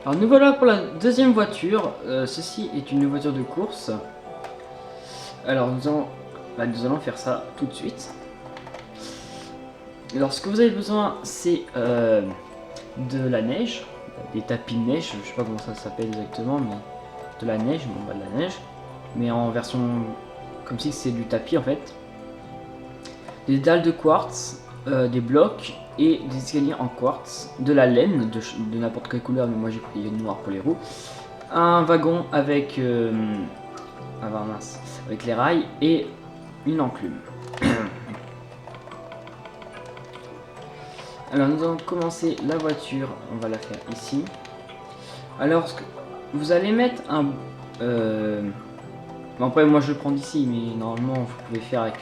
Alors nous voilà pour la deuxième voiture. Ceci est une voiture de course. Alors nous allons faire ça tout de suite. Alors ce que vous avez besoin, c'est de la neige, des tapis de neige, je sais pas comment ça s'appelle exactement, mais de la neige, bon bah de la neige, mais en version comme si c'est du tapis en fait. Des dalles de quartz, des blocs et des escaliers en quartz, de la laine de n'importe quelle couleur, mais moi j'ai pris noir pour les roues. Un wagon avec, mince, avec les rails et une enclume. Alors nous allons commencer la voiture, on va la faire ici. Alors vous allez mettre un... bon, après moi je le prends d'ici, mais normalement vous pouvez faire avec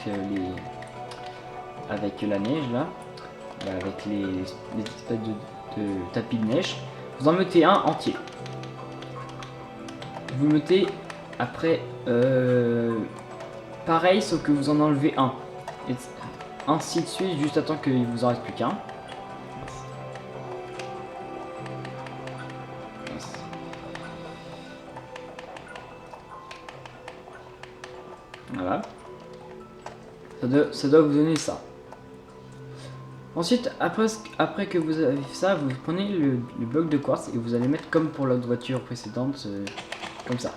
avec la neige là, avec les espèces de tapis de neige. Vous en mettez un entier. Vous mettez après pareil, sauf que vous en enlevez un. Et ainsi de suite, juste à temps qu'il vous en reste plus qu'un. Voilà. Ça doit vous donner ça. Ensuite, après que vous avez fait ça, vous prenez le bloc de quartz et vous allez mettre comme pour l'autre voiture précédente, comme ça.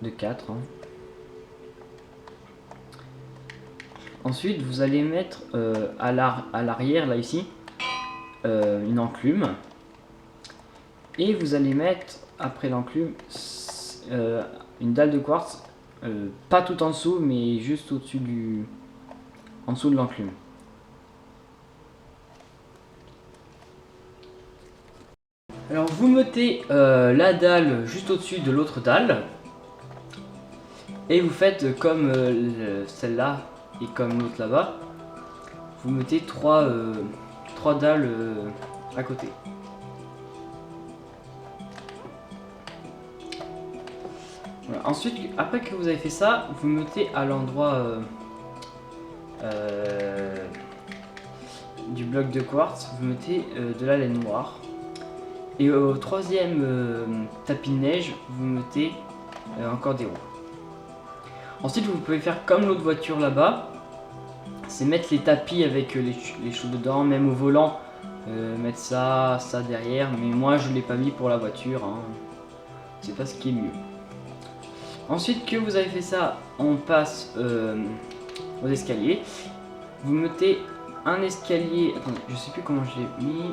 De 4. Hein. Ensuite, vous allez mettre à l'arrière, là ici, une enclume. Et vous allez mettre, après l'enclume, une dalle de quartz, pas tout en dessous, mais juste au-dessus en dessous de l'enclume. Alors vous mettez la dalle juste au-dessus de l'autre dalle. Et vous faites comme celle-là et comme l'autre là-bas. Vous mettez trois dalles à côté. Voilà. Ensuite, après que vous avez fait ça, vous mettez à l'endroit du bloc de quartz, vous mettez de la laine noire. Et au troisième tapis de neige, vous mettez encore des roues. Ensuite, vous pouvez faire comme l'autre voiture là-bas, c'est mettre les tapis avec les choses dedans, même au volant, mettre ça derrière. Mais moi, je ne l'ai pas mis pour la voiture, hein. C'est pas ce qui est mieux. Ensuite que vous avez fait ça, on passe aux escaliers. Vous mettez un escalier. Attendez, je sais plus comment je l'ai mis.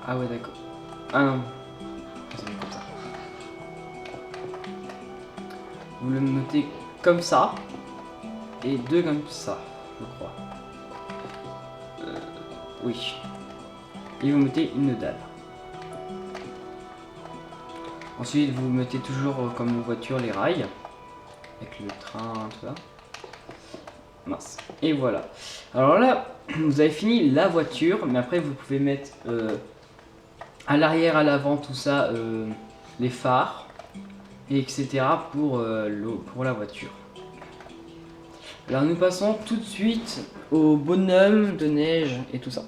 Ah ouais, d'accord. Ah non. C'est comme ça. Vous le mettez comme ça. Et deux comme ça, je crois. Oui. Et vous mettez une dalle. Ensuite, vous mettez toujours comme une voiture les rails. Avec le train, tout ça. Mince. Et voilà. Alors là, vous avez fini la voiture. Mais après, vous pouvez mettre à l'arrière, à l'avant, tout ça. Les phares. Et etc. pour la voiture. Alors nous passons tout de suite au bonhomme de neige et tout ça.